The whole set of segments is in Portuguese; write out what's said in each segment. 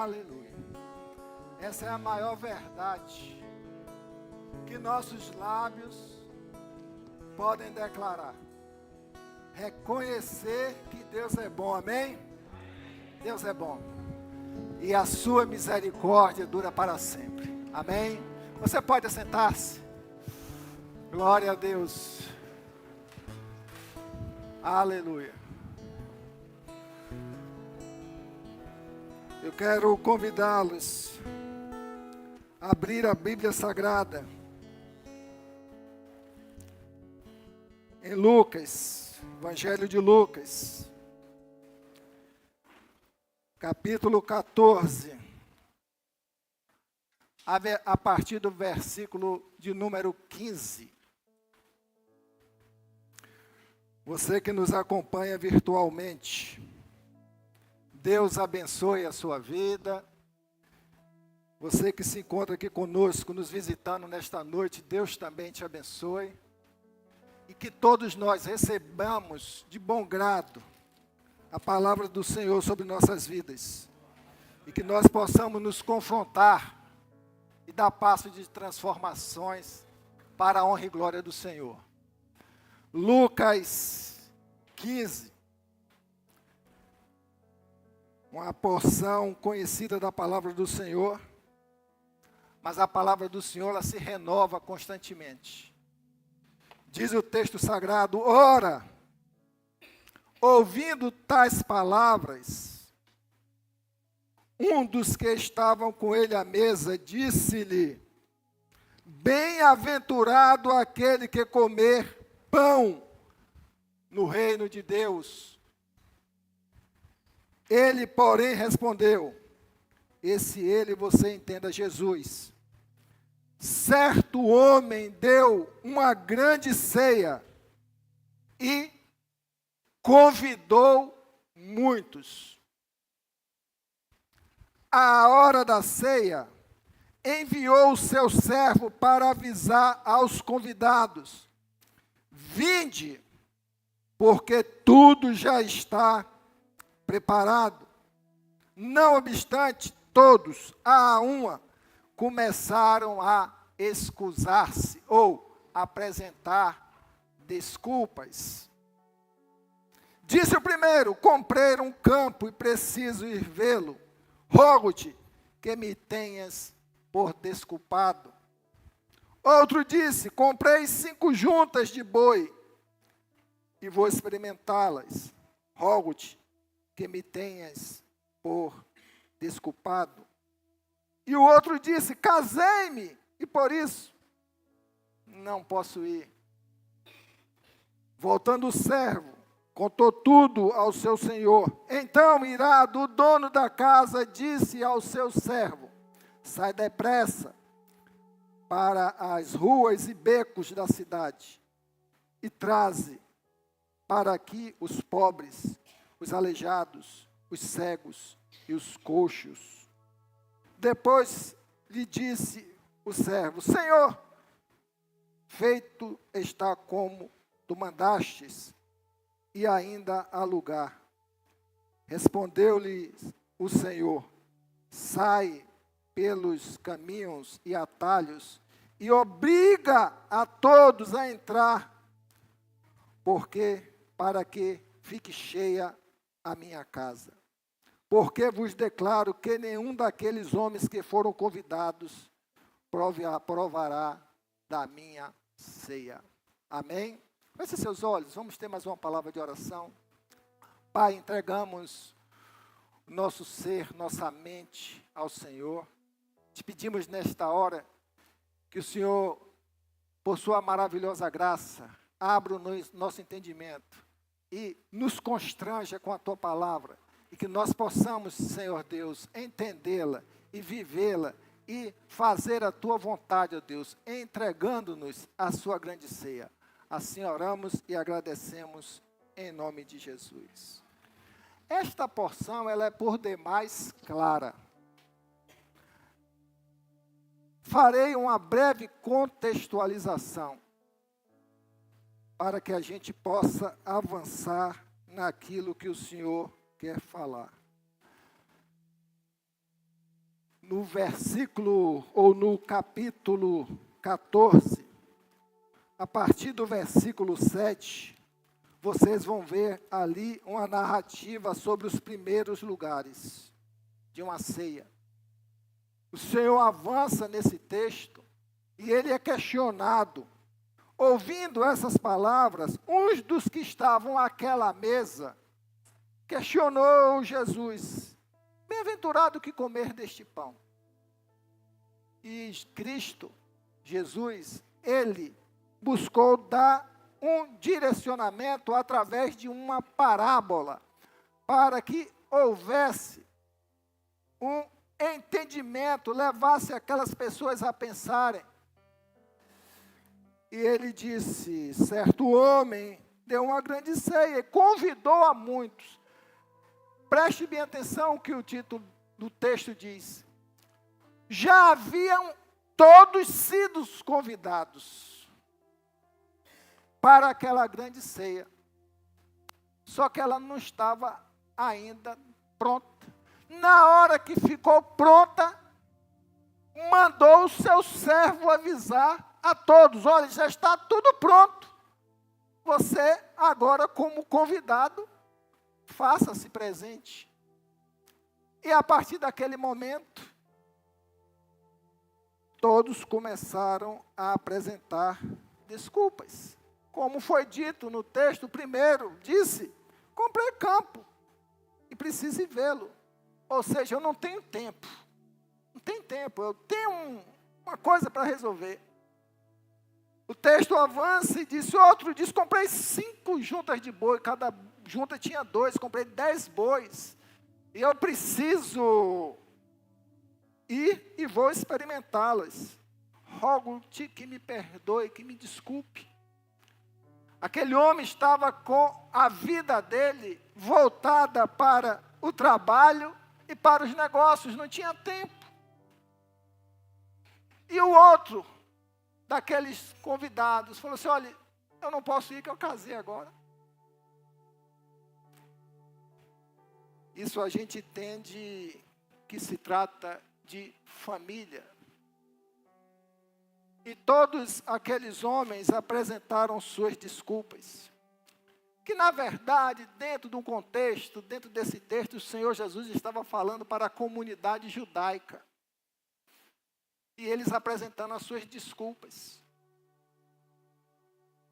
Aleluia. Essa é a maior verdade que nossos lábios podem declarar. Reconhecer que Deus é bom, amém? Deus é bom. E a sua misericórdia dura para sempre, amém? Você pode assentar-se. Glória a Deus. Aleluia. Eu quero convidá-los a abrir a Bíblia Sagrada em Lucas, Evangelho de Lucas, capítulo 14, a partir do versículo de número 15. Você que nos acompanha virtualmente, Deus abençoe a sua vida. Você que se encontra aqui conosco, nos visitando nesta noite, Deus também te abençoe. E que todos nós recebamos de bom grado a palavra do Senhor sobre nossas vidas. E que nós possamos nos confrontar e dar passo de transformações para a honra e glória do Senhor. Lucas 15. Uma porção conhecida da palavra do Senhor, mas a palavra do Senhor ela se renova constantemente. Diz o texto sagrado: ora, ouvindo tais palavras, um dos que estavam com ele à mesa disse-lhe: bem-aventurado aquele que comer pão no reino de Deus. Ele, porém, respondeu, ele você entenda Jesus. Certo homem deu uma grande ceia e convidou muitos. À hora da ceia, enviou o seu servo para avisar aos convidados: vinde, porque tudo já está preparado. Não obstante, todos, à uma, começaram a excusar-se ou apresentar desculpas. Disse o primeiro: comprei um campo e preciso ir vê-lo. Rogo-te que me tenhas por desculpado. Outro disse: comprei 5 juntas de boi e vou experimentá-las. Rogo-te que me tenhas por desculpado. E o outro disse: casei-me e por isso não posso ir. Voltando o servo, contou tudo ao seu senhor. Então, irado, o dono da casa disse ao seu servo: sai depressa para as ruas e becos da cidade e traze para aqui os pobres, os aleijados, os cegos e os coxos. Depois lhe disse o servo: Senhor, feito está como tu mandastes, e ainda há lugar. Respondeu-lhe o Senhor: sai pelos caminhos e atalhos e obriga a todos a entrar, para que fique cheia a minha casa. Porque vos declaro que nenhum daqueles homens que foram convidados provará da minha ceia. Amém? Feche seus olhos, vamos ter mais uma palavra de oração. Pai, entregamos nosso ser, nossa mente ao Senhor. Te pedimos nesta hora que o Senhor, por sua maravilhosa graça, abra o nosso entendimento e nos constranja com a Tua palavra, e que nós possamos, Senhor Deus, entendê-la e vivê-la e fazer a Tua vontade, ó Deus, entregando-nos a Sua grande ceia. Assim oramos e agradecemos em nome de Jesus. Esta porção, ela é por demais clara. Farei uma breve contextualização para que a gente possa avançar naquilo que o Senhor quer falar. no versículo, ou no capítulo 14, a partir do versículo 7, vocês vão ver ali uma narrativa sobre os primeiros lugares de uma ceia. O Senhor avança nesse texto e ele é questionado. Ouvindo essas palavras, uns dos que estavam àquela mesa questionou Jesus: bem-aventurado que comer deste pão. E Cristo, Jesus, ele buscou dar um direcionamento através de uma parábola, para que houvesse um entendimento, levasse aquelas pessoas a pensarem. E ele disse: certo homem deu uma grande ceia e convidou a muitos. Preste bem atenção que o título do texto diz: já haviam todos sido convidados para aquela grande ceia, só que ela não estava ainda pronta. Na hora que ficou pronta, mandou o seu servo avisar a todos: olha, já está tudo pronto. Você agora, como convidado, faça-se presente. E a partir daquele momento, todos começaram a apresentar desculpas. Como foi dito no texto, o primeiro disse: comprei campo e preciso ir vê-lo. Ou seja, eu não tenho tempo. Não tenho tempo, eu tenho uma coisa para resolver. O texto avança e disse, outro diz: comprei 5 juntas de boi, cada junta tinha 2, comprei 10 bois. E eu preciso ir e vou experimentá-las. Rogo-te que me perdoe, que me desculpe. Aquele homem estava com a vida dele voltada para o trabalho e para os negócios, não tinha tempo. E o outro, daqueles convidados, falou assim: olha, eu não posso ir que eu casei agora. Isso a gente entende que se trata de família. E todos aqueles homens apresentaram suas desculpas. Que, na verdade, dentro de um contexto, dentro desse texto, o Senhor Jesus estava falando para a comunidade judaica. E eles apresentando as suas desculpas.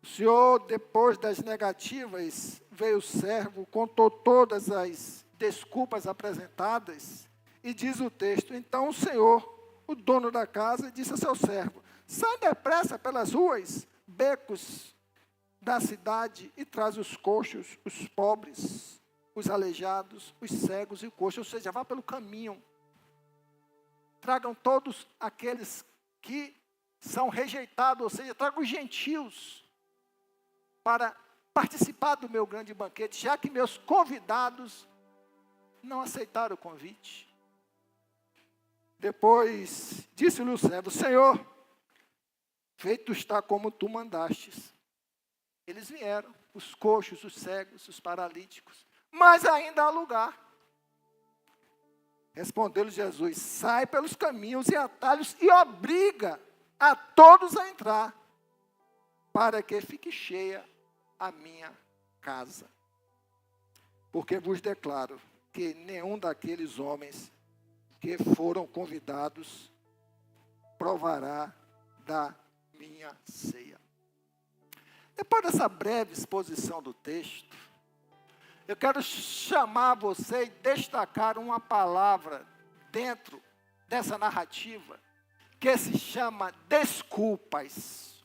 O Senhor, depois das negativas, veio o servo, contou todas as desculpas apresentadas, e diz o texto: então o Senhor, o dono da casa, disse a seu servo: sai depressa pelas ruas, becos da cidade e traz os coxos, os pobres, os aleijados, os cegos e coxos, ou seja, vá pelo caminho. Tragam todos aqueles que são rejeitados, ou seja, tragam os gentios para participar do meu grande banquete, já que meus convidados não aceitaram o convite. Depois disse-lhe o servo: Senhor, feito está como tu mandastes. Eles vieram, os coxos, os cegos, os paralíticos, mas ainda há lugar. Respondeu-lhe Jesus: sai pelos caminhos e atalhos e obriga a todos a entrar, para que fique cheia a minha casa. Porque vos declaro que nenhum daqueles homens que foram convidados provará da minha ceia. Depois dessa breve exposição do texto, eu quero chamar você e destacar uma palavra dentro dessa narrativa, que se chama desculpas.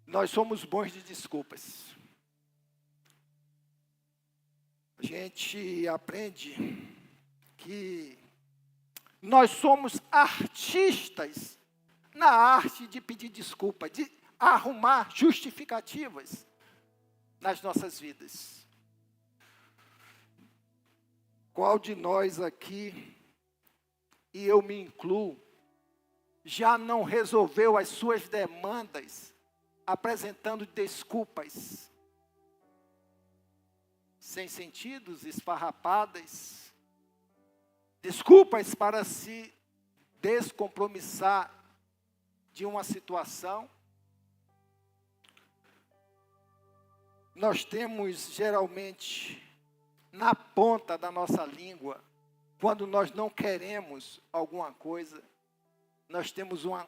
Nós somos bons de desculpas. A gente aprende que nós somos artistas na arte de pedir desculpa, de arrumar justificativas nas nossas vidas. Qual de nós aqui, e eu me incluo, já não resolveu as suas demandas apresentando desculpas? sem sentidos, esfarrapadas, desculpas para se descompromissar de uma situação. Nós temos geralmente na ponta da nossa língua, quando nós não queremos alguma coisa, nós temos uma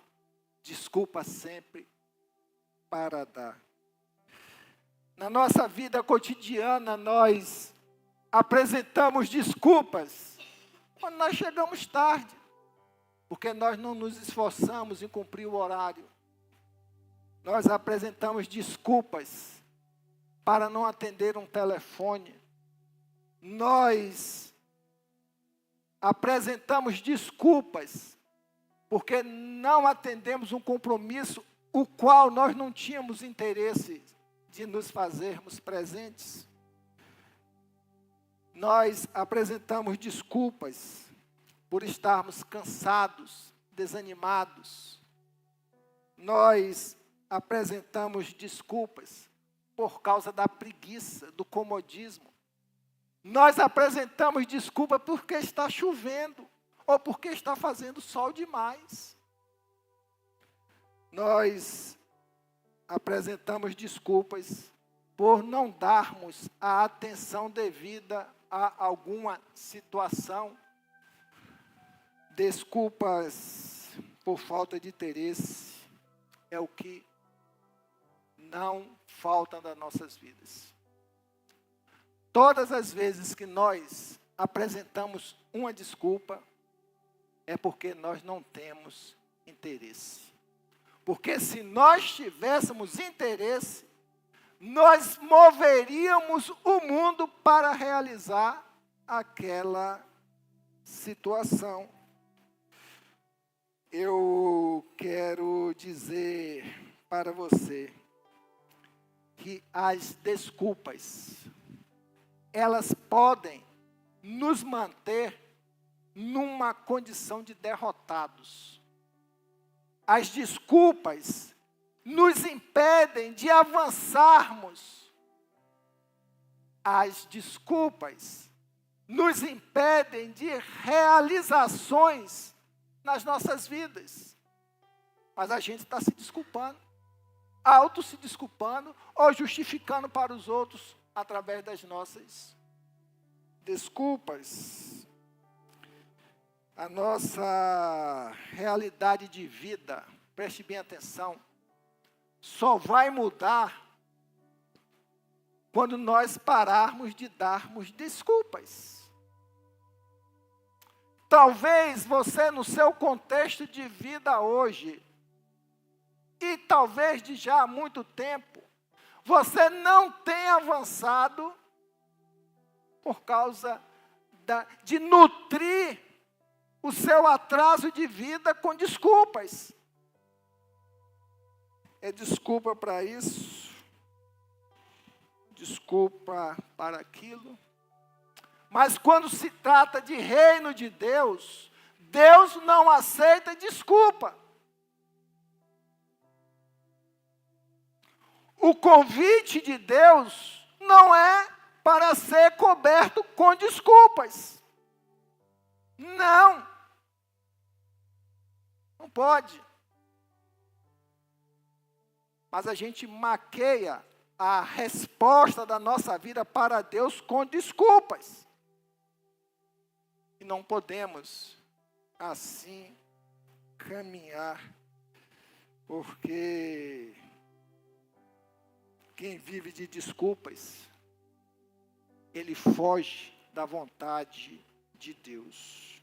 desculpa sempre para dar. Na nossa vida cotidiana, nós apresentamos desculpas quando nós chegamos tarde, porque nós não nos esforçamos em cumprir o horário. Nós apresentamos desculpas para não atender um telefone. Nós apresentamos desculpas porque não atendemos um compromisso o qual nós não tínhamos interesse de nos fazermos presentes. Nós apresentamos desculpas por estarmos cansados, desanimados. Nós apresentamos desculpas por causa da preguiça, do comodismo. Nós apresentamos desculpa porque está chovendo ou porque está fazendo sol demais. Nós apresentamos desculpas por não darmos a atenção devida a alguma situação. Desculpas por falta de interesse é o que não falta das nossas vidas. Todas as vezes que nós apresentamos uma desculpa, é porque nós não temos interesse. Porque se nós tivéssemos interesse, nós moveríamos o mundo para realizar aquela situação. Eu quero dizer para você que as desculpas, elas podem nos manter numa condição de derrotados. As desculpas nos impedem de avançarmos. As desculpas nos impedem de realizações nas nossas vidas. Mas a gente está se desculpando, se desculpando ou justificando para os outros através das nossas desculpas. A nossa realidade de vida, preste bem atenção, só vai mudar quando nós pararmos de darmos desculpas. Talvez você, no seu contexto de vida hoje, e talvez de já há muito tempo, você não tenha avançado por causa de nutrir o seu atraso de vida com desculpas. É desculpa para isso, desculpa para aquilo. Mas quando se trata de reino de Deus, Deus não aceita desculpa. O convite de Deus não é para ser coberto com desculpas. Não. Não pode. Mas a gente maqueia a resposta da nossa vida para Deus com desculpas. E não podemos assim caminhar, porque quem vive de desculpas, ele foge da vontade de Deus.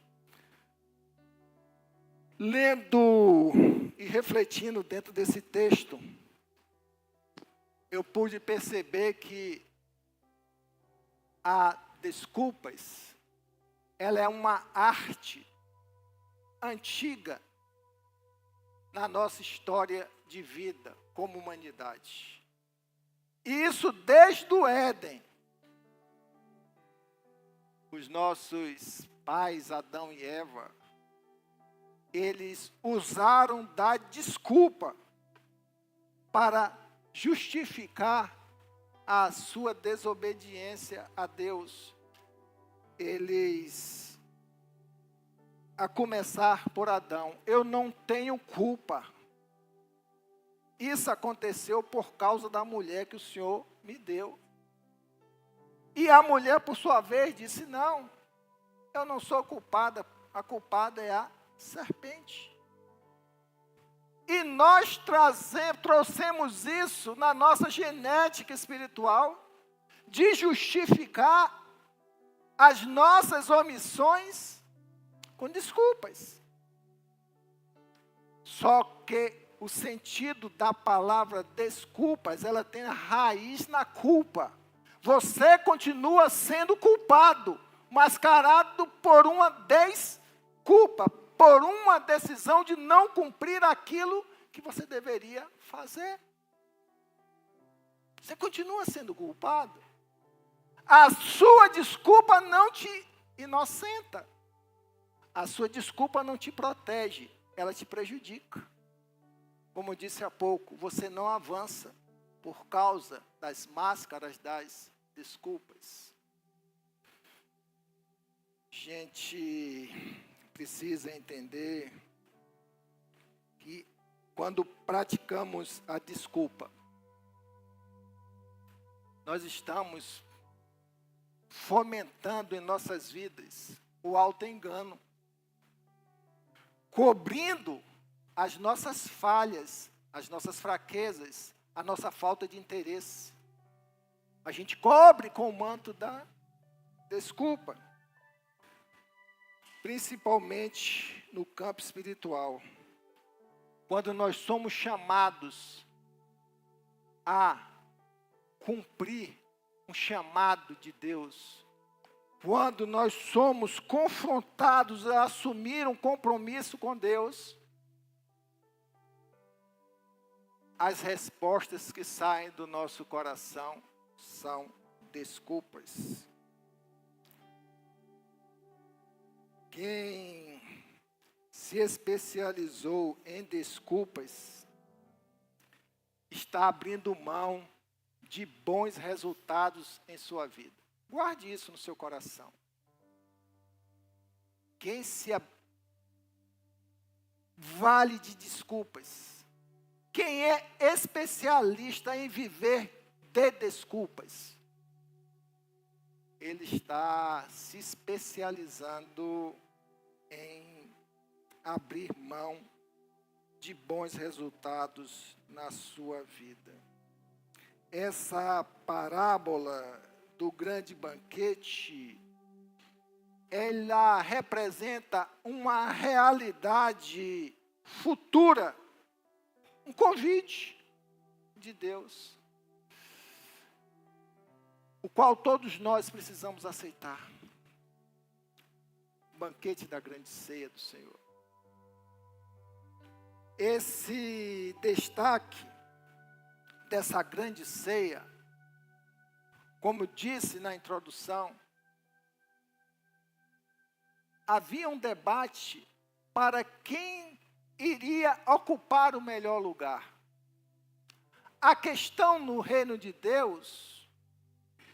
Lendo e refletindo dentro desse texto, eu pude perceber que a desculpas, ela é uma arte antiga na nossa história de vida como humanidade. E isso desde o Éden. Os nossos pais, Adão e Eva, eles usaram da desculpa para justificar a sua desobediência a Deus, eles, a começar por Adão, eu não tenho culpa. Isso aconteceu por causa da mulher que o Senhor me deu. E a mulher, por sua vez, disse, não, eu não sou culpada, a culpada é a serpente. E nós trouxemos isso na nossa genética espiritual, de justificar as nossas omissões com desculpas. Só que o sentido da palavra desculpas, ela tem raiz na culpa. Você continua sendo culpado, mascarado por uma desculpa, por uma decisão de não cumprir aquilo que você deveria fazer. Você continua sendo culpado. A sua desculpa não te inocenta. A sua desculpa não te protege, ela te prejudica. Como eu disse há pouco, você não avança por causa das máscaras das desculpas. Gente precisa entender que quando praticamos a desculpa, nós estamos fomentando em nossas vidas o auto-engano, cobrindo as nossas falhas, as nossas fraquezas, a nossa falta de interesse. A gente cobre com o manto da desculpa. Principalmente no campo espiritual. Quando nós somos chamados a cumprir um chamado de Deus. Quando nós somos confrontados a assumir um compromisso com Deus. As respostas que saem do nosso coração são desculpas. Quem se especializou em desculpas está abrindo mão de bons resultados em sua vida. Guarde isso no seu coração. Quem se vale de desculpas, quem é especialista em viver de desculpas, ele está se especializando em abrir mão de bons resultados na sua vida. Essa parábola do grande banquete, ela representa uma realidade futura, um convite de Deus, o qual todos nós precisamos aceitar. O banquete da grande ceia do Senhor. Esse destaque dessa grande ceia, como disse na introdução, havia um debate para quem iria ocupar o melhor lugar. A questão no reino de Deus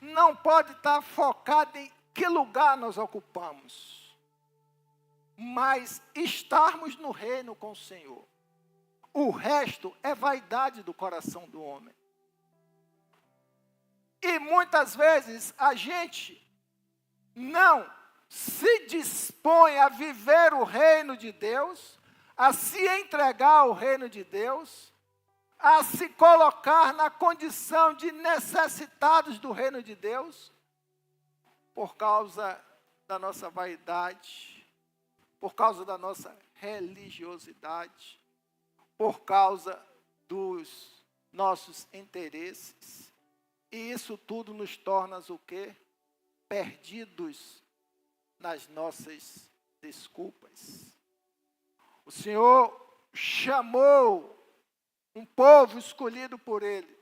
não pode estar focada em que lugar nós ocupamos, mas estarmos no reino com o Senhor. O resto é vaidade do coração do homem. E muitas vezes a gente não se dispõe a viver o reino de Deus, a se entregar ao reino de Deus, a se colocar na condição de necessitados do reino de Deus, por causa da nossa vaidade, por causa da nossa religiosidade, por causa dos nossos interesses. E isso tudo nos torna o quê? Perdidos nas nossas desculpas. O Senhor chamou um povo escolhido por Ele.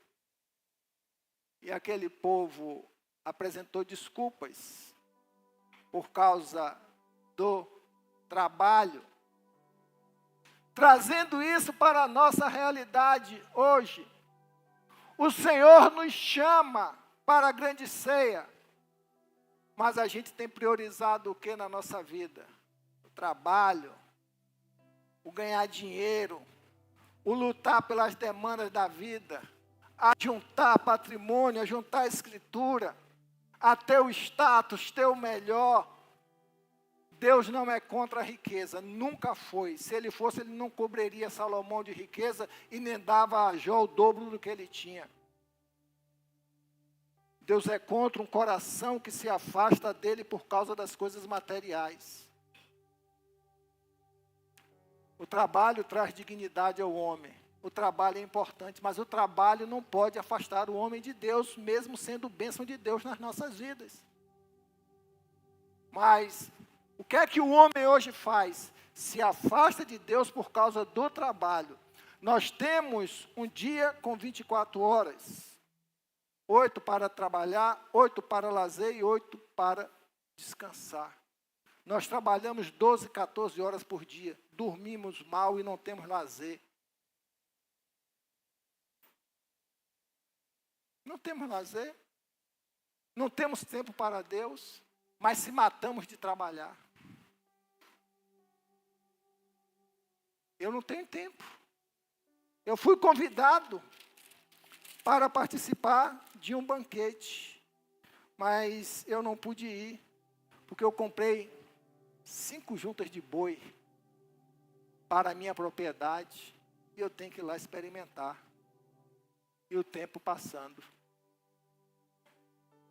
E aquele povo apresentou desculpas por causa do trabalho. Trazendo isso para a nossa realidade hoje. O Senhor nos chama para a grande ceia. Mas a gente tem priorizado o que na nossa vida? O trabalho, o ganhar dinheiro, o lutar pelas demandas da vida, a juntar patrimônio, a juntar escritura, a ter o status, ter o melhor. Deus não é contra a riqueza, nunca foi. Se ele fosse, ele não cobriria Salomão de riqueza e nem dava a Jó o dobro do que ele tinha. Deus é contra um coração que se afasta dele por causa das coisas materiais. O trabalho traz dignidade ao homem. O trabalho é importante, mas o trabalho não pode afastar o homem de Deus, mesmo sendo bênção de Deus nas nossas vidas. Mas o que é que o homem hoje faz? Se afasta de Deus por causa do trabalho. Nós temos um dia com 24 horas. 8 para trabalhar, 8 para lazer e 8 para descansar. Nós trabalhamos 12, 14 horas por dia. Dormimos mal e não temos lazer. Não temos lazer. Não temos tempo para Deus, mas se matamos de trabalhar. Eu não tenho tempo. Eu fui convidado para participar de um banquete, mas eu não pude ir, porque eu comprei 5 juntas de boi para a minha propriedade, e eu tenho que ir lá experimentar. E o tempo passando.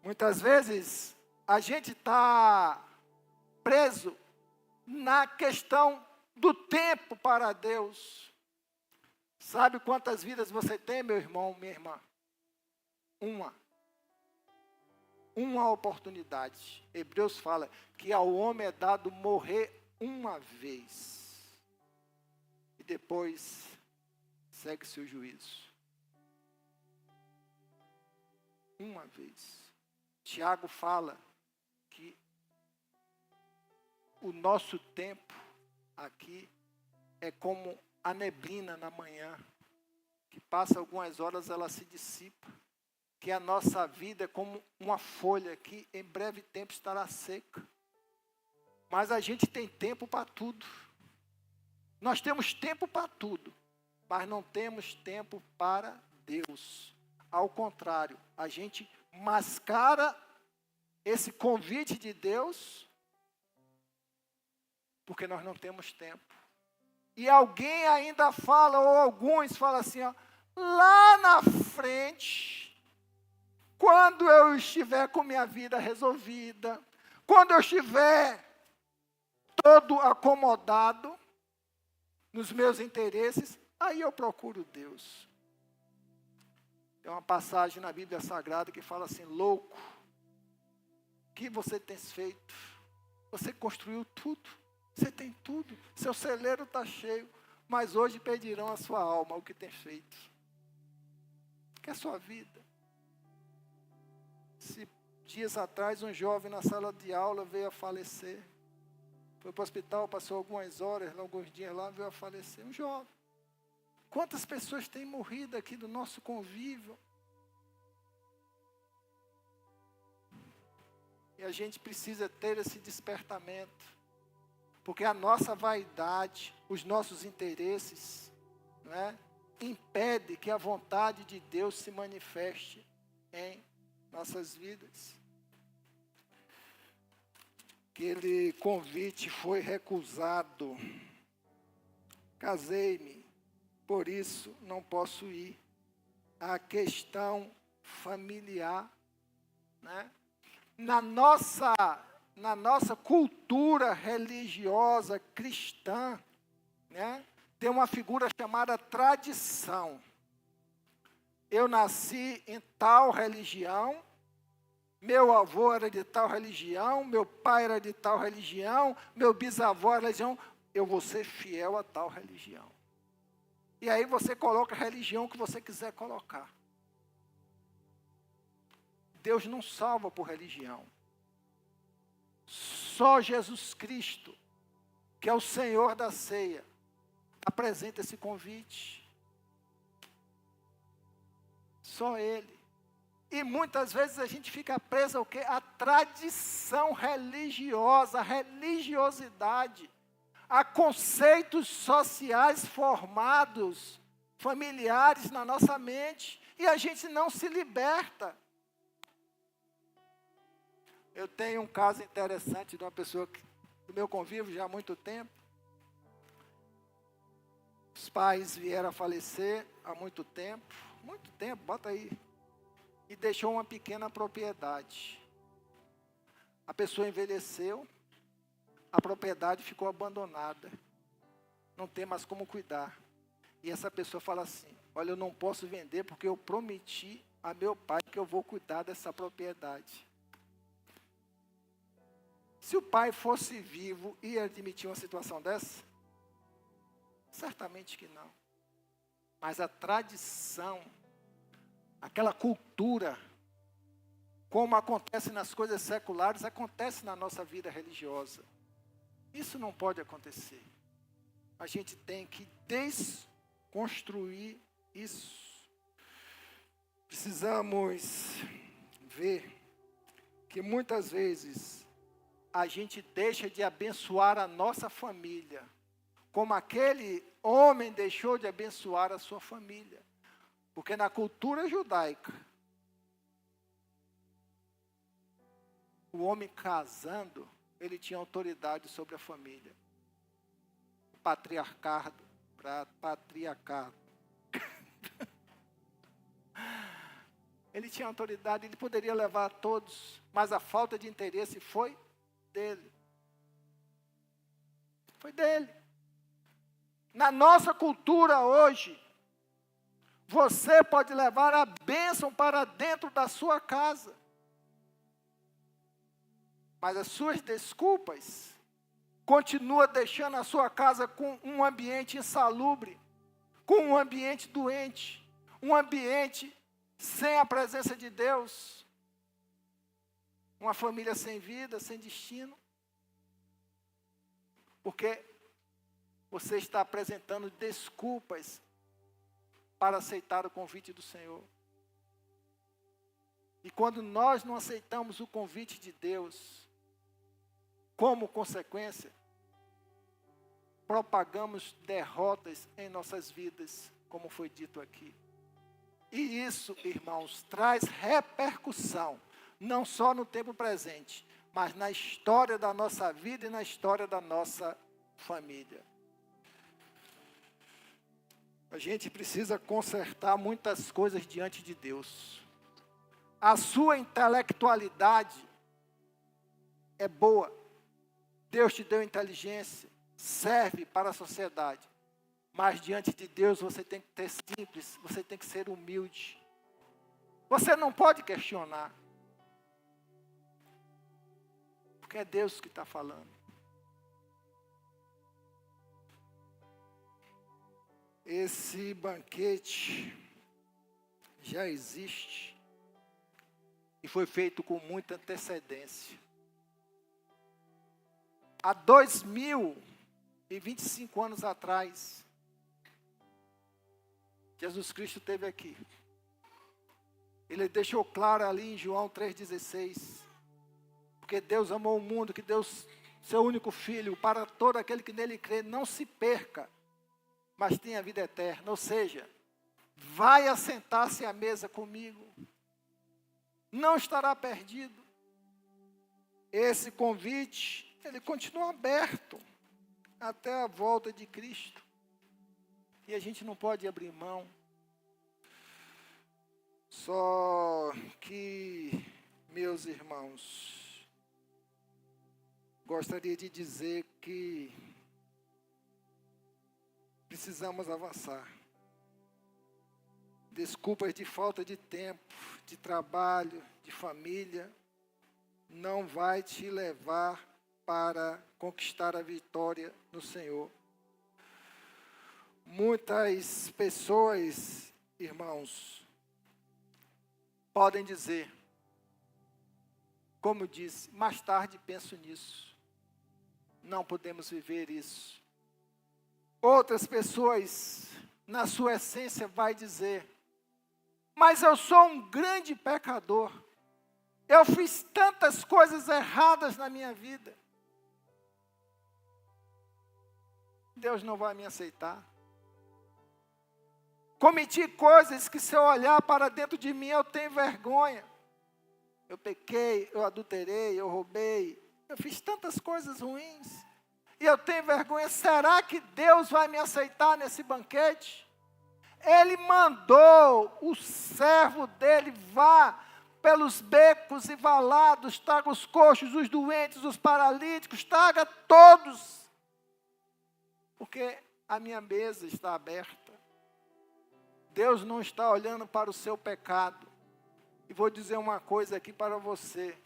Muitas vezes, a gente está preso na questão do tempo para Deus. Sabe quantas vidas você tem, meu irmão, minha irmã? Uma oportunidade. Hebreus fala que ao homem é dado morrer uma vez. E depois segue-se o juízo. Uma vez. Tiago fala que o nosso tempo aqui é como a neblina na manhã, que passa algumas horas, ela se dissipa. Que a nossa vida é como uma folha que em breve tempo estará seca. Mas a gente tem tempo para tudo. Nós temos tempo para tudo, mas não temos tempo para Deus. Ao contrário, a gente mascara esse convite de Deus, porque nós não temos tempo. E alguém ainda fala, ou alguns falam assim, ó, lá na frente, quando eu estiver com minha vida resolvida, quando eu estiver todo acomodado nos meus interesses, aí eu procuro Deus. Tem uma passagem na Bíblia Sagrada que fala assim, louco, o que você tem feito? Você construiu tudo, você tem tudo, seu celeiro está cheio, mas hoje pedirão a sua alma o que tem feito. Que é a sua vida. Dias atrás, um jovem na sala de aula veio a falecer. Foi para o hospital, passou algumas horas, alguns dias lá, veio a falecer. Um jovem. Quantas pessoas têm morrido aqui do nosso convívio? E a gente precisa ter esse despertamento. Porque a nossa vaidade, os nossos interesses, né, impede que a vontade de Deus se manifeste em nossas vidas. Aquele convite foi recusado. Casei-me, por isso não posso ir. A questão familiar, né? Na nossa cultura religiosa cristã, né, tem uma figura chamada tradição. Eu nasci em tal religião, meu avô era de tal religião, meu pai era de tal religião, meu bisavô era de religião, eu vou ser fiel a tal religião. E aí você coloca a religião que você quiser colocar. Deus não salva por religião. Só Jesus Cristo, que é o Senhor da ceia, apresenta esse convite. Só Ele. E muitas vezes a gente fica preso ao quê? A tradição religiosa, a religiosidade, a conceitos sociais formados, familiares na nossa mente, e a gente não se liberta. Eu tenho um caso interessante de uma pessoa do meu convívio já há muito tempo. Os pais vieram a falecer há muito tempo, bota aí, e deixou uma pequena propriedade. A pessoa envelheceu, a propriedade ficou abandonada, não tem mais como cuidar. E essa pessoa fala assim: olha, eu não posso vender porque eu prometi a meu pai que eu vou cuidar dessa propriedade. Se o pai fosse vivo, ia admitir uma situação dessa? Certamente que não. Mas a tradição, aquela cultura, como acontece nas coisas seculares, acontece na nossa vida religiosa. Isso não pode acontecer. A gente tem que desconstruir isso. Precisamos ver que muitas vezes a gente deixa de abençoar a nossa família, como aquele homem deixou de abençoar a sua família. Porque na cultura judaica, o homem casando, ele tinha autoridade sobre a família. Patriarcado. Ele tinha autoridade, ele poderia levar a todos, mas a falta de interesse foi dele. Foi dele. Na nossa cultura hoje, você pode levar a bênção para dentro da sua casa. Mas as suas desculpas continua deixando a sua casa com um ambiente insalubre, com um ambiente doente, um ambiente sem a presença de Deus, uma família sem vida, sem destino, porque você está apresentando desculpas para aceitar o convite do Senhor. E quando nós não aceitamos o convite de Deus, como consequência, propagamos derrotas em nossas vidas, como foi dito aqui. E isso, irmãos, traz repercussão, não só no tempo presente, mas na história da nossa vida e na história da nossa família. A gente precisa consertar muitas coisas diante de Deus. A sua intelectualidade é boa. Deus te deu inteligência, serve para a sociedade. Mas diante de Deus você tem que ser simples, você tem que ser humilde. Você não pode questionar. Porque é Deus que está falando. Esse banquete já existe e foi feito com muita antecedência. Há 2025 anos atrás, Jesus Cristo esteve aqui. Ele deixou claro ali em João 3,16, porque Deus amou o mundo, que Deus, seu único Filho, para todo aquele que nele crê, não se perca, mas tenha vida eterna. Ou seja, vai assentar-se à mesa comigo, não estará perdido. Esse convite, ele continua aberto até a volta de Cristo. E a gente não pode abrir mão. Só que, meus irmãos, gostaria de dizer que precisamos avançar. Desculpas de falta de tempo, de trabalho, de família, não vai te levar para conquistar a vitória no Senhor. Muitas pessoas, irmãos, podem dizer, como eu disse, mais tarde penso nisso. Não podemos viver isso. Outras pessoas, na sua essência, vai dizer, mas eu sou um grande pecador. Eu fiz tantas coisas erradas na minha vida. Deus não vai me aceitar. Cometi coisas que, se eu olhar para dentro de mim, eu tenho vergonha. Eu pequei, eu adulterei, eu roubei. Eu fiz tantas coisas ruins. E eu tenho vergonha. Será que Deus vai me aceitar nesse banquete? Ele mandou o servo dele, vá pelos becos e valados, traga os coxos, os doentes, os paralíticos, traga todos. Porque a minha mesa está aberta. Deus não está olhando para o seu pecado. E vou dizer uma coisa aqui para você.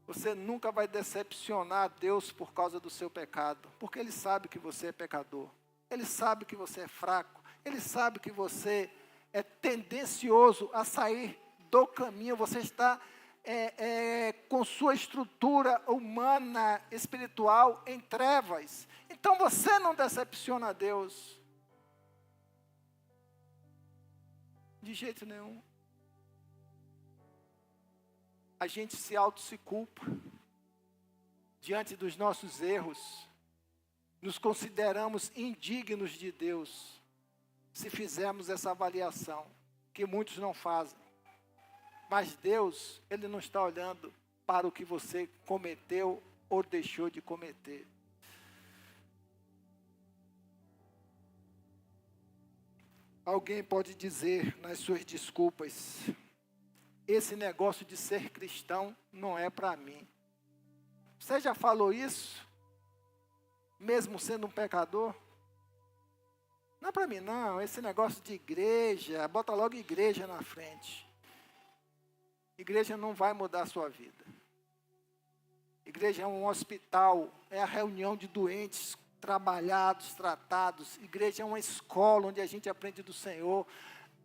Você nunca vai decepcionar Deus por causa do seu pecado. Porque Ele sabe que você é pecador. Ele sabe que você é fraco. Ele sabe que você é tendencioso a sair do caminho. Você está com sua estrutura humana, espiritual, em trevas. Então você não decepciona a Deus. De jeito nenhum. A gente se culpa diante dos nossos erros. Nos consideramos indignos de Deus, se fizermos essa avaliação, que muitos não fazem. Mas Deus, Ele não está olhando para o que você cometeu ou deixou de cometer. Alguém pode dizer nas suas desculpas: esse negócio de ser cristão não é para mim. Você já falou isso? Mesmo sendo um pecador? Não é para mim não, esse negócio de igreja, bota logo igreja na frente. Igreja não vai mudar a sua vida. Igreja é um hospital, é a reunião de doentes trabalhados, tratados. Igreja é uma escola onde a gente aprende do Senhor.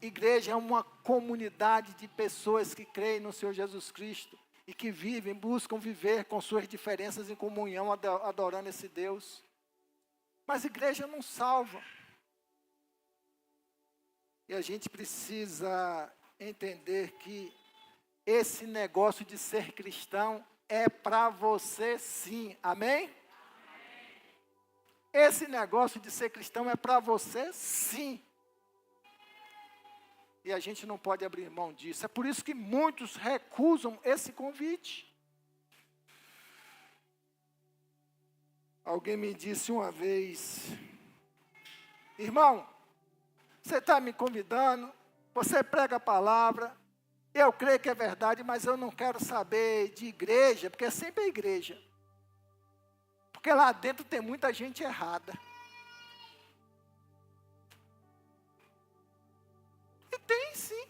Igreja é uma comunidade de pessoas que creem no Senhor Jesus Cristo e que vivem, buscam viver com suas diferenças em comunhão, adorando esse Deus. Mas igreja não salva. E a gente precisa entender que esse negócio de ser cristão é para você sim, amém? Esse negócio de ser cristão é para você, sim. E a gente não pode abrir mão disso. É por isso que muitos recusam esse convite. Alguém me disse uma vez: irmão, você está me convidando, você prega a palavra, eu creio que é verdade, mas eu não quero saber de igreja, porque é sempre a igreja. Porque lá dentro tem muita gente errada. E tem sim.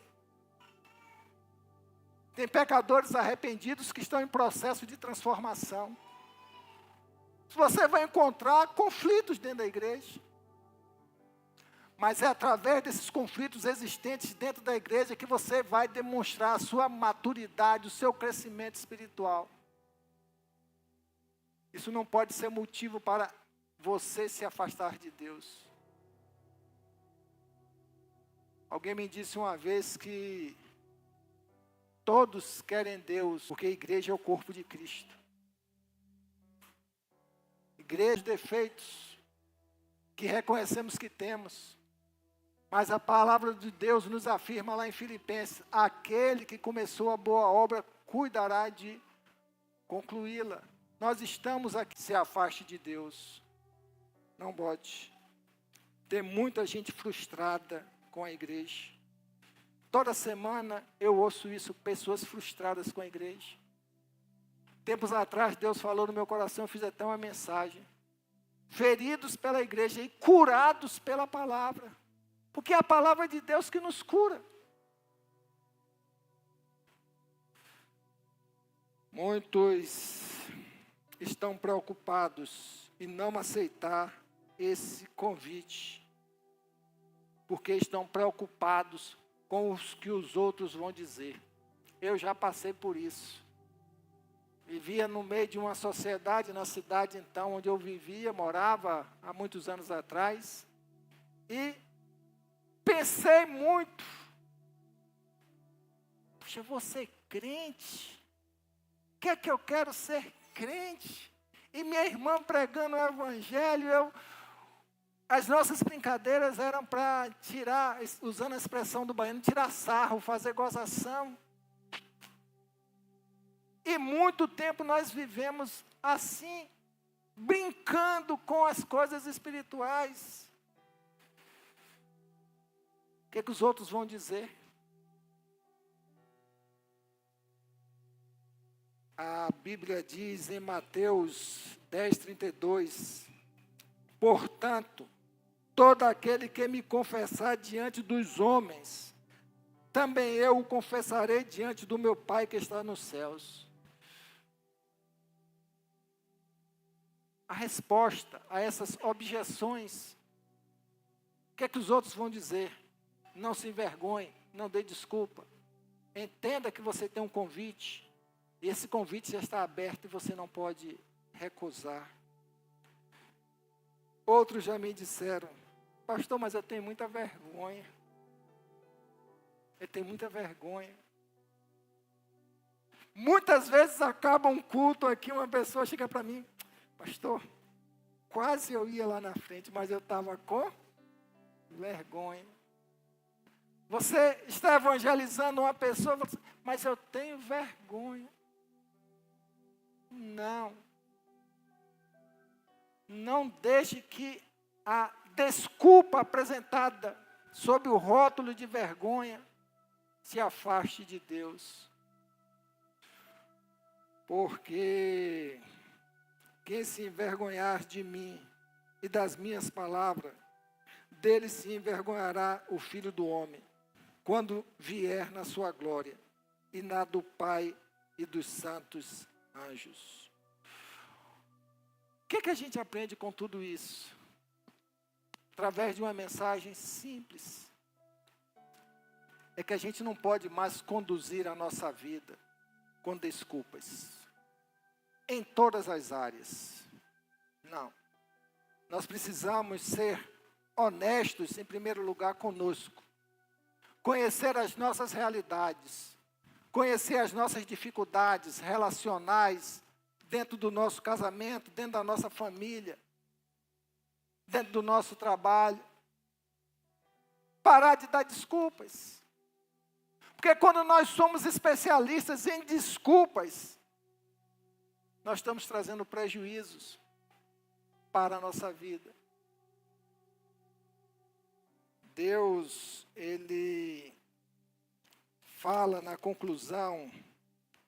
Tem pecadores arrependidos que estão em processo de transformação. Você vai encontrar conflitos dentro da igreja. Mas é através desses conflitos existentes dentro da igreja que você vai demonstrar a sua maturidade, o seu crescimento espiritual. Isso não pode ser motivo para você se afastar de Deus. Alguém me disse uma vez que todos querem Deus, porque a igreja é o corpo de Cristo. Igreja, defeitos que reconhecemos que temos. Mas a palavra de Deus nos afirma lá em Filipenses: aquele que começou a boa obra cuidará de concluí-la. Nós estamos aqui, se afaste de Deus. Não bote. Tem muita gente frustrada com a igreja. Toda semana eu ouço isso, pessoas frustradas com a igreja. Tempos atrás Deus falou no meu coração, eu fiz até uma mensagem. Feridos pela igreja e curados pela palavra. Porque é a palavra de Deus que nos cura. Muitos estão preocupados em não aceitar esse convite, porque estão preocupados com o que os outros vão dizer. Eu já passei por isso. Vivia no meio de uma sociedade, na cidade então onde eu vivia, morava há muitos anos atrás, e pensei muito Puxa, eu vou ser crente? O que é que eu quero ser crente? E minha irmã pregando o evangelho, as nossas brincadeiras eram para tirar, usando a expressão do baiano, tirar sarro, fazer gozação. E muito tempo nós vivemos assim, brincando com as coisas espirituais. O que os outros vão dizer? A Bíblia diz em Mateus 10:32, portanto, todo aquele que me confessar diante dos homens, também eu o confessarei diante do meu Pai que está nos céus. A resposta a essas objeções, o que é que os outros vão dizer? Não se envergonhe, não dê desculpa. Entenda que você tem um convite, e esse convite já está aberto e você não pode recusar. Outros já me disseram, pastor, mas eu tenho muita vergonha. Eu tenho muita vergonha. Muitas vezes acaba um culto aqui, uma pessoa chega para mim, pastor, quase eu ia lá na frente, mas eu estava com vergonha. Você está evangelizando uma pessoa, mas eu tenho vergonha. Não deixe que a desculpa apresentada sob o rótulo de vergonha se afaste de Deus. Porque quem se envergonhar de mim e das minhas palavras, dele se envergonhará o Filho do Homem, quando vier na sua glória, e na do Pai e dos santos anjos. O que a gente aprende com tudo isso? Através de uma mensagem simples. É que a gente não pode mais conduzir a nossa vida com desculpas. Em todas as áreas. Não. Nós precisamos ser honestos, em primeiro lugar, conosco. Conhecer as nossas realidades. Conhecer as nossas dificuldades relacionais dentro do nosso casamento, dentro da nossa família, dentro do nosso trabalho. Parar de dar desculpas. Porque quando nós somos especialistas em desculpas, nós estamos trazendo prejuízos para a nossa vida. Deus, Ele fala na conclusão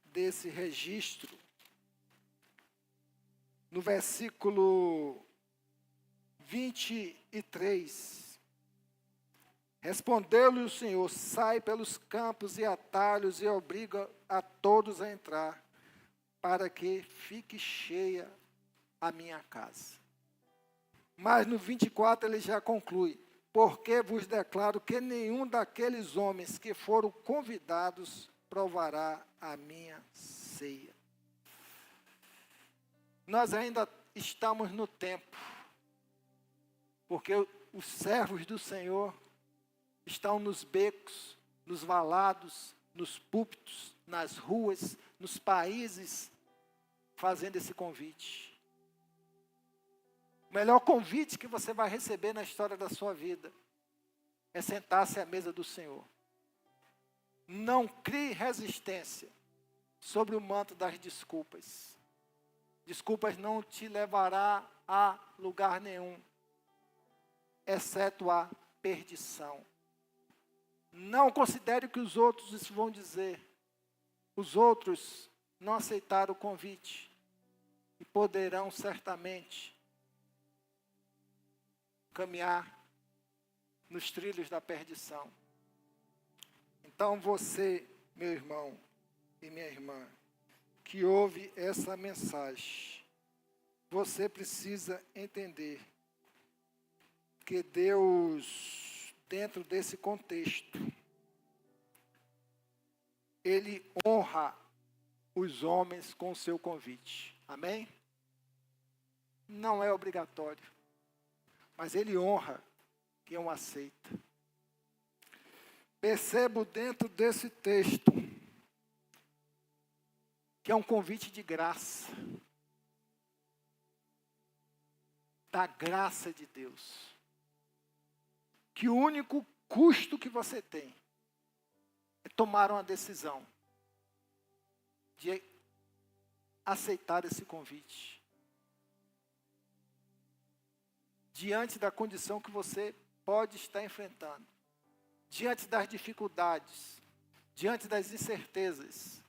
desse registro, no versículo 23. Respondeu-lhe o Senhor, sai pelos campos e atalhos e obriga a todos a entrar, para que fique cheia a minha casa. Mas no 24 ele já conclui, porque vos declaro que nenhum daqueles homens que foram convidados provará a minha ceia. Nós ainda estamos no tempo, porque os servos do Senhor estão nos becos, nos valados, nos púlpitos, nas ruas, nos países, fazendo esse convite. O melhor convite que você vai receber na história da sua vida é sentar-se à mesa do Senhor. Não crie resistência sobre o manto das desculpas. Desculpas não te levará a lugar nenhum, exceto a perdição. Não considere o que os outros vão dizer. Os outros não aceitaram o convite e poderão certamente caminhar nos trilhos da perdição. Então você, meu irmão e minha irmã, que ouve essa mensagem, você precisa entender que Deus, dentro desse contexto, Ele honra os homens com o seu convite. Amém? Não é obrigatório, mas Ele honra quem o aceita. Percebo dentro desse texto que é um convite de graça, da graça de Deus, que o único custo que você tem é tomar uma decisão de aceitar esse convite, diante da condição que você pode estar enfrentando, diante das dificuldades, diante das incertezas.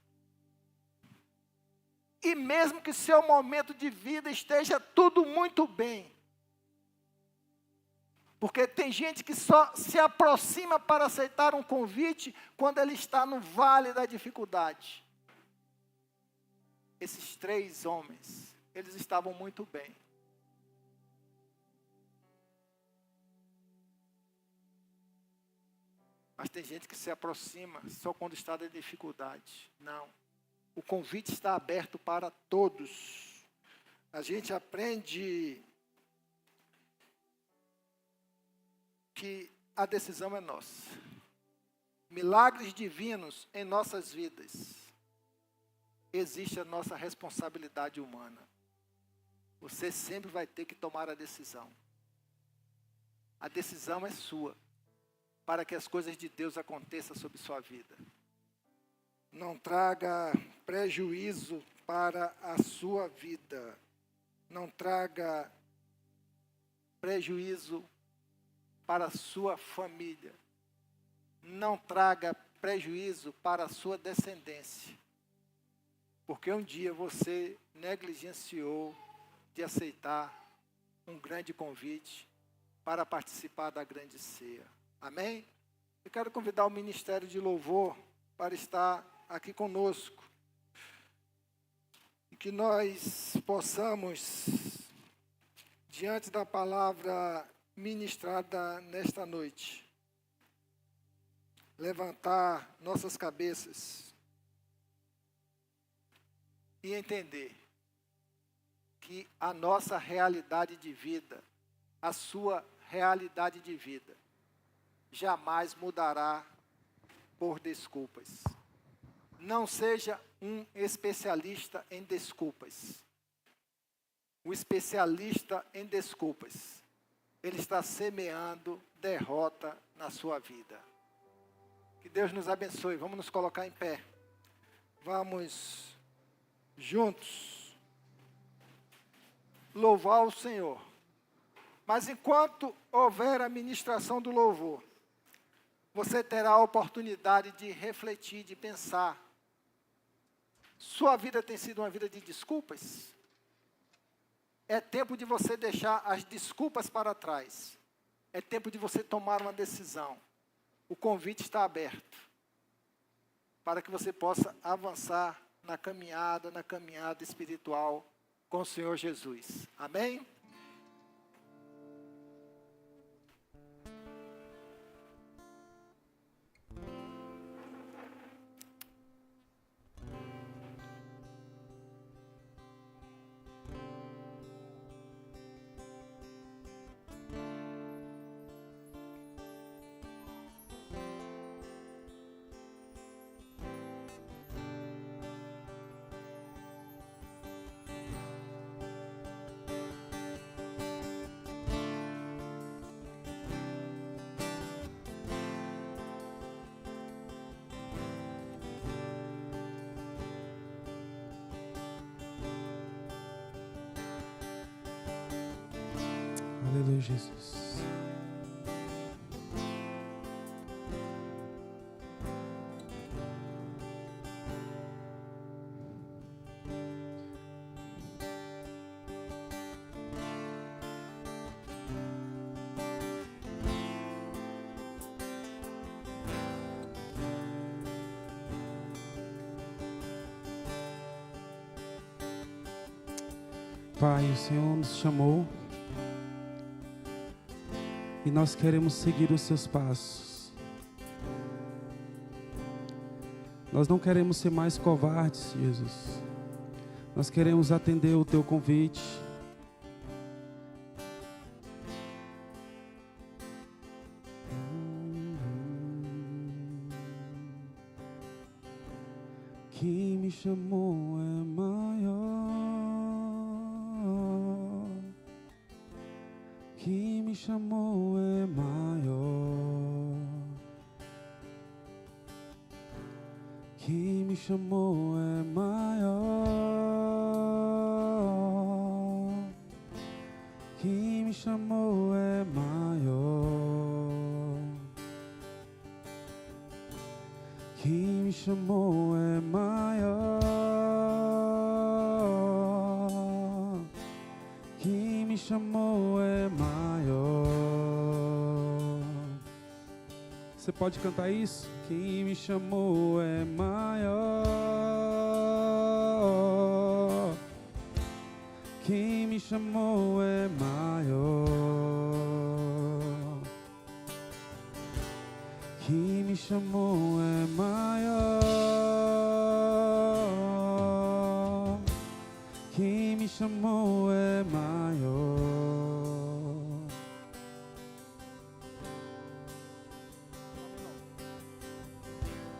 E mesmo que seu momento de vida esteja tudo muito bem, porque tem gente que só se aproxima para aceitar um convite quando ele está no vale da dificuldade. Esses 3 homens, eles estavam muito bem. Mas tem gente que se aproxima só quando está na dificuldade. Não. O convite está aberto para todos. A gente aprende que a decisão é nossa. Milagres divinos em nossas vidas. Existe a nossa responsabilidade humana. Você sempre vai ter que tomar a decisão. A decisão é sua, para que as coisas de Deus aconteçam sobre sua vida. Não traga prejuízo para a sua vida. Não traga prejuízo para a sua família. Não traga prejuízo para a sua descendência. Porque um dia você negligenciou de aceitar um grande convite para participar da grande ceia. Amém? Eu quero convidar o Ministério de Louvor para estar aqui conosco. E que nós possamos, diante da palavra ministrada nesta noite, levantar nossas cabeças e entender que a nossa realidade de vida, a sua realidade de vida, jamais mudará por desculpas. Não seja um especialista em desculpas. O especialista em desculpas, ele está semeando derrota na sua vida. Que Deus nos abençoe. Vamos nos colocar em pé. Vamos juntos louvar o Senhor. Mas enquanto houver a ministração do louvor, você terá a oportunidade de refletir, de pensar. Sua vida tem sido uma vida de desculpas? É tempo de você deixar as desculpas para trás. É tempo de você tomar uma decisão. O convite está aberto para que você possa avançar na caminhada espiritual com o Senhor Jesus. Amém? Aleluia, Jesus. Pai, o Senhor nos chamou e nós queremos seguir os seus passos. Nós não queremos ser mais covardes, Jesus. Nós queremos atender o teu convite. Quem me chamou me chamou é maior. Quem me chamou é maior. Quem me chamou é maior. Quem me chamou é maior. Quem me chamou é maior. Você pode cantar isso? Quem me chamou é maior. Quem me chamou é maior. Quem me chamou é maior. Quem me chamou é maior.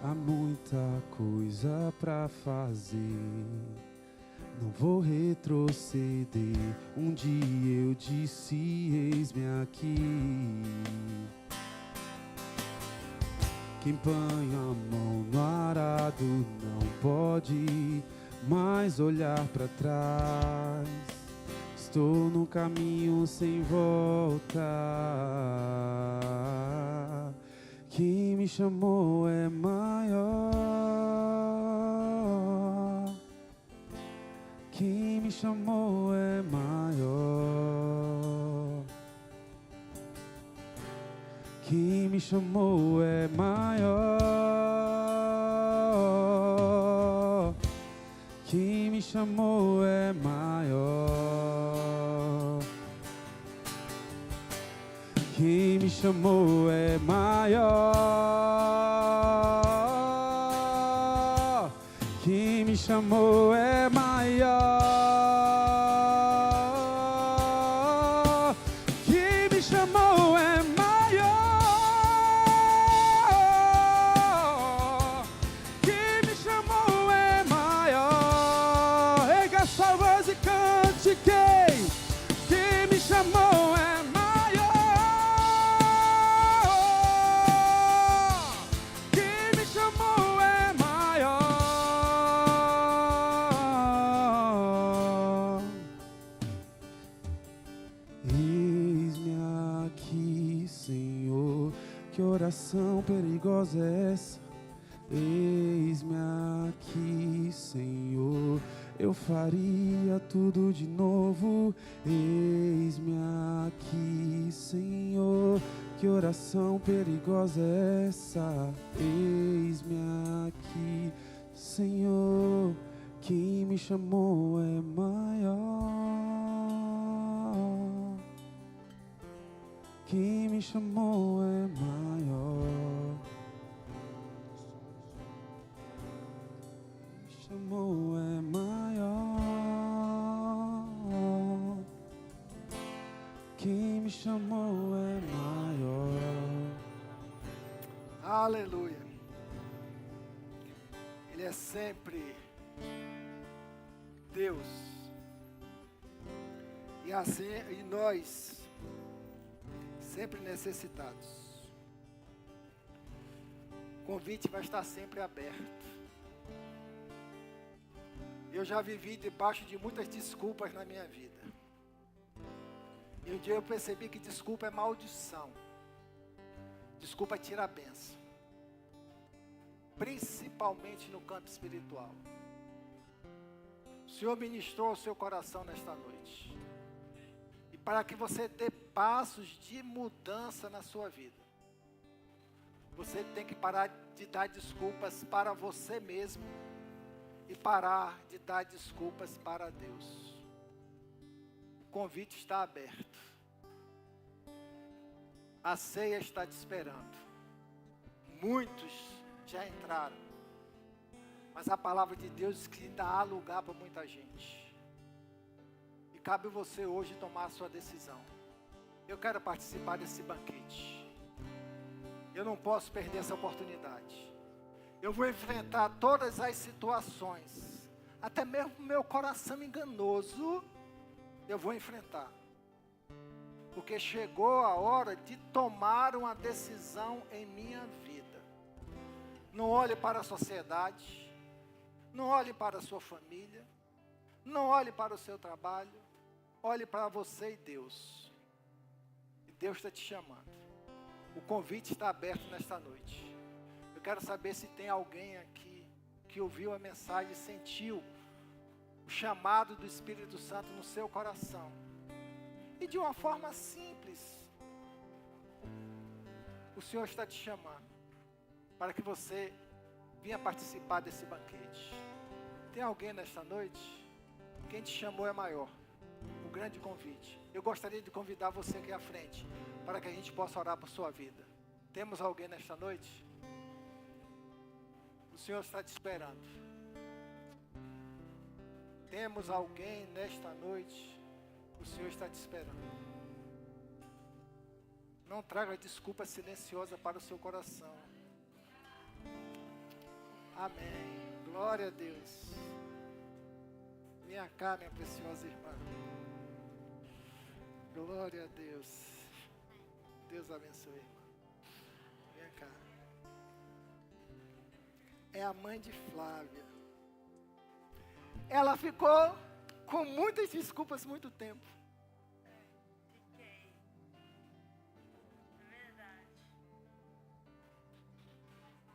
Há muita coisa pra fazer, não vou retroceder. Um dia eu disse, eis-me aqui. Quem põe a mão no arado não pode mais olhar para trás. Estou no caminho sem volta. Quem me chamou é maior. Quem me chamou é maior. Quem me chamou é maior. Quem me chamou é maior. Quem me chamou é maior. Quem me chamou é maior. Quem me chamou é maior. Quem me chamou é maior. Erga sua voz e cante. Quem me chamou é maior. Quem me chamou é maior. Eis-me aqui, Senhor. Que oração perigosa é essa? Eis-me aqui, Senhor. Eu faria tudo de novo. Eis-me aqui, Senhor. Que oração perigosa é essa? Eis-me aqui, Senhor. Quem me chamou é maior. Quem me chamou é maior. Quem me chamou é maior. Quem me chamou é maior. Aleluia. Ele é sempre Deus. E assim, e nós sempre necessitados. O convite vai estar sempre aberto. Eu já vivi debaixo de muitas desculpas na minha vida. E um dia eu percebi que desculpa é maldição. Desculpa tira a bênção. Principalmente no campo espiritual. O Senhor ministrou ao seu coração nesta noite. E para que você dê passos de mudança na sua vida, você tem que parar de dar desculpas para você mesmo e parar de dar desculpas para Deus. O convite está aberto. A ceia está te esperando. Muitos já entraram, mas a palavra de Deus diz que dá lugar para muita gente. E cabe você hoje tomar a sua decisão. Eu quero participar desse banquete. Eu não posso perder essa oportunidade. Eu vou enfrentar todas as situações, até mesmo meu coração enganoso, eu vou enfrentar. porque chegou a hora de tomar uma decisão em minha vida. Não olhe para a sociedade, não olhe para a sua família, não olhe para o seu trabalho, olhe para você e Deus. E Deus está te chamando. O convite está aberto nesta noite. Eu quero saber se tem alguém aqui que ouviu a mensagem e sentiu o chamado do Espírito Santo no seu coração. E de uma forma simples, o Senhor está te chamando para que você venha participar desse banquete. Tem alguém nesta noite? Quem te chamou é maior. O grande convite. Eu gostaria de convidar você aqui à frente, para que a gente possa orar por sua vida. Temos alguém nesta noite? O Senhor está te esperando. Temos alguém nesta noite? O Senhor está te esperando. Não traga desculpa silenciosa para o seu coração. Amém. Glória a Deus. Venha cá, minha preciosa irmã. Glória a Deus. Deus abençoe, irmã. Venha cá. É a mãe de Flávia. Ela ficou com muitas desculpas muito tempo. Fiquei. É verdade.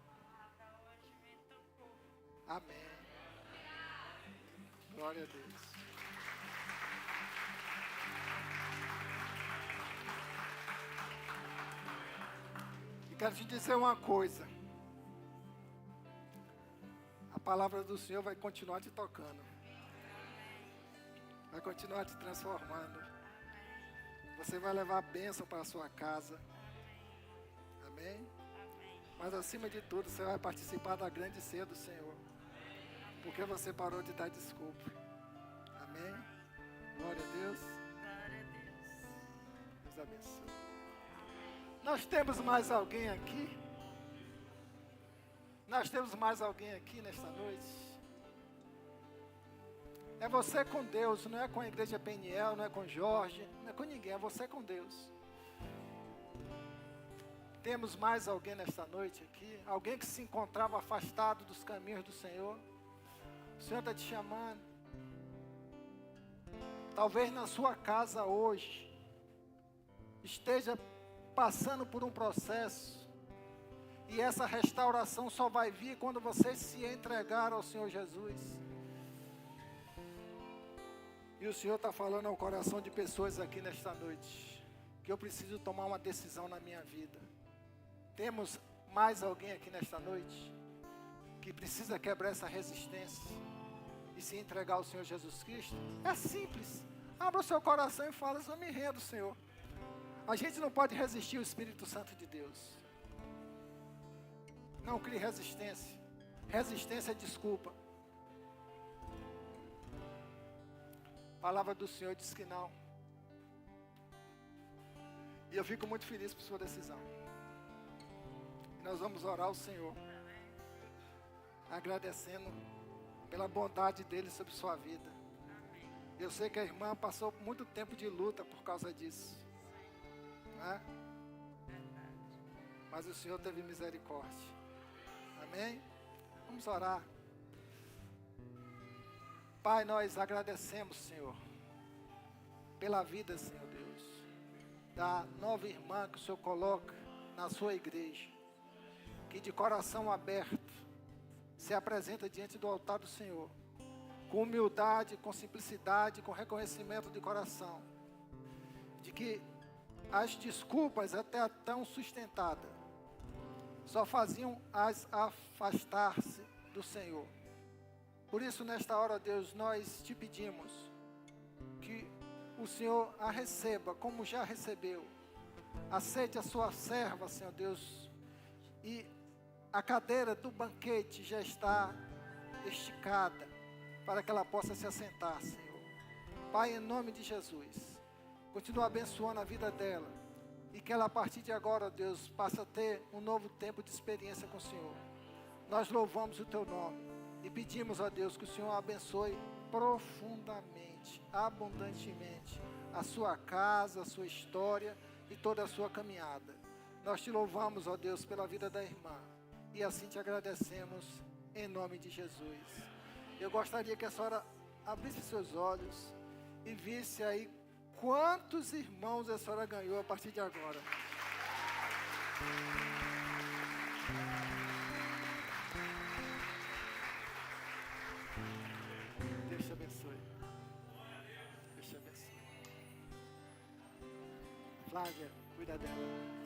A palavra hoje me tocou. Amém. Glória a Deus. E quero te dizer uma coisa. A palavra do Senhor vai continuar te tocando. Vai continuar te transformando. Você vai levar a bênção para a sua casa. Amém? Mas acima de tudo, você vai participar da grande ceia do Senhor. Porque você parou de dar desculpa. Amém? Glória a Deus. Glória a Deus. Deus abençoe. Nós temos mais alguém aqui? Nós temos mais alguém aqui nesta noite? É você com Deus, não é com a igreja Peniel, não é com Jorge, não é com ninguém, é você com Deus. Temos mais alguém nesta noite aqui? Alguém que se encontrava afastado dos caminhos do Senhor? O Senhor está te chamando. Talvez na sua casa hoje esteja passando por um processo, e essa restauração só vai vir quando você se entregar ao Senhor Jesus. E o Senhor está falando ao coração de pessoas aqui nesta noite, que eu preciso tomar uma decisão na minha vida. Temos mais alguém aqui nesta noite que precisa quebrar essa resistência e se entregar ao Senhor Jesus Cristo? É simples. Abra o seu coração e fala: eu me rendo, Senhor. A gente não pode resistir ao Espírito Santo de Deus. Não crie resistência. Resistência é desculpa. A palavra do Senhor diz que não. E eu fico muito feliz por sua decisão. E nós vamos orar ao Senhor, agradecendo pela bondade dele sobre sua vida. Eu sei que a irmã passou muito tempo de luta por causa disso, né? Mas o Senhor teve misericórdia. Amém? Vamos orar. Pai, nós agradecemos, Senhor, pela vida, Senhor Deus, da nova irmã que o Senhor coloca na sua igreja, que de coração aberto se apresenta diante do altar do Senhor, com humildade, com simplicidade, com reconhecimento de coração, de que as desculpas até tão sustentadas só faziam as afastar-se do Senhor. Por isso, nesta hora, Deus, nós te pedimos que o Senhor a receba como já recebeu. Aceite a sua serva, Senhor Deus, e a cadeira do banquete já está esticada para que ela possa se assentar, Senhor. Pai, em nome de Jesus, continua abençoando a vida dela e que ela, a partir de agora, Deus, passe a ter um novo tempo de experiência com o Senhor. Nós louvamos o teu nome e pedimos a Deus que o Senhor a abençoe profundamente, abundantemente a sua casa, a sua história e toda a sua caminhada. Nós te louvamos, ó Deus, pela vida da irmã e assim te agradecemos em nome de Jesus. Eu gostaria que a senhora abrisse seus olhos e visse aí quantos irmãos a senhora ganhou a partir de agora. Deus te abençoe. Deus te abençoe. Flávia, cuida dela.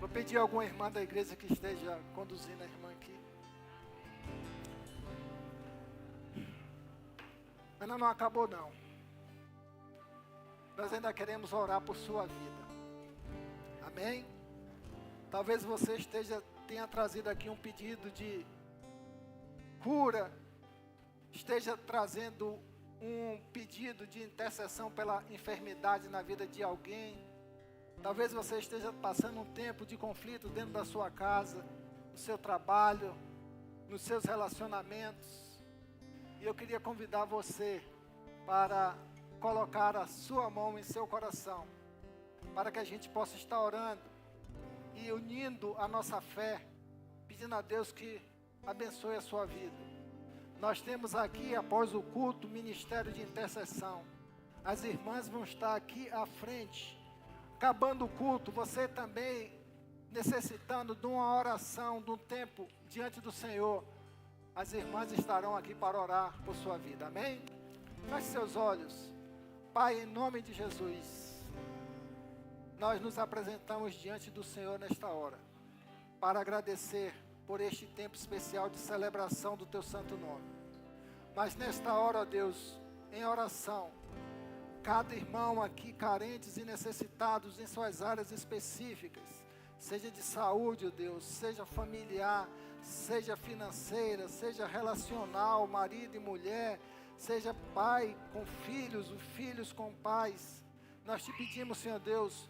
Vou pedir a alguma irmã da igreja que esteja conduzindo a irmã aqui. Ainda não acabou não. Nós ainda queremos orar por sua vida. Amém? Talvez você tenha trazido aqui um pedido de cura, esteja trazendo um pedido de intercessão pela enfermidade na vida de alguém. Talvez você esteja passando um tempo de conflito dentro da sua casa, no seu trabalho, nos seus relacionamentos. E eu queria convidar você para colocar a sua mão em seu coração, para que a gente possa estar orando e unindo a nossa fé, pedindo a Deus que abençoe a sua vida. Nós temos aqui, após o culto, ministério de intercessão. As irmãs vão estar aqui à frente. Acabando o culto, você também necessitando de uma oração, de um tempo diante do Senhor, as irmãs estarão aqui para orar por sua vida, amém? Feche seus olhos. Pai, em nome de Jesus, nós nos apresentamos diante do Senhor nesta hora, para agradecer por este tempo especial de celebração do Teu santo nome. Mas nesta hora, ó Deus, em oração, cada irmão aqui carentes e necessitados em suas áreas específicas, seja de saúde, ó Deus, seja familiar, seja financeira, seja relacional, marido e mulher, seja pai com filhos, os filhos com pais. Nós te pedimos, Senhor Deus,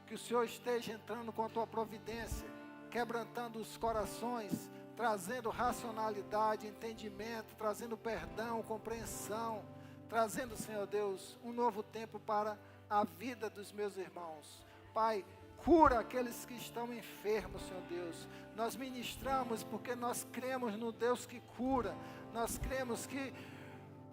que o Senhor esteja entrando com a tua providência, quebrantando os corações, trazendo racionalidade, entendimento, trazendo perdão, compreensão, trazendo, Senhor Deus, um novo tempo para a vida dos meus irmãos. Pai, cura aqueles que estão enfermos, Senhor Deus. Nós ministramos porque nós cremos no Deus que cura. Nós cremos que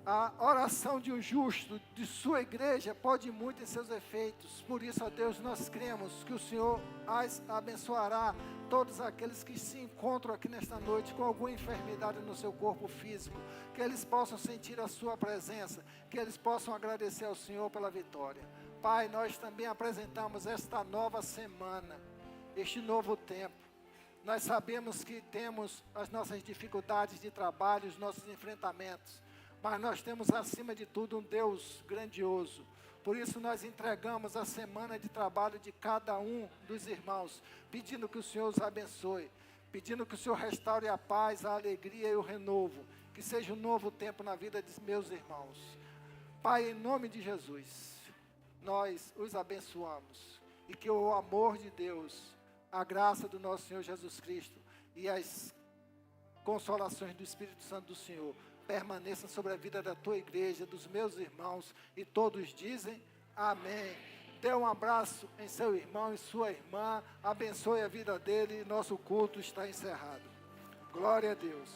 a oração de um justo, de sua igreja, pode muito em seus efeitos. Por isso, ó Deus, nós cremos que o Senhor as abençoará todos aqueles que se encontram aqui nesta noite com alguma enfermidade no seu corpo físico, que eles possam sentir a sua presença, que eles possam agradecer ao Senhor pela vitória. Pai, nós também apresentamos esta nova semana, este novo tempo. Nós sabemos que temos as nossas dificuldades de trabalho, os nossos enfrentamentos, mas nós temos acima de tudo um Deus grandioso. Por isso nós entregamos a semana de trabalho de cada um dos irmãos, pedindo que o Senhor os abençoe, pedindo que o Senhor restaure a paz, a alegria e o renovo, que seja um novo tempo na vida de meus irmãos. Pai, em nome de Jesus, nós os abençoamos, e que o amor de Deus, a graça do nosso Senhor Jesus Cristo e as consolações do Espírito Santo do Senhor permaneçam sobre a vida da tua igreja, dos meus irmãos, e todos dizem amém. Dê um abraço em seu irmão e sua irmã, abençoe a vida dele, e nosso culto está encerrado. Glória a Deus.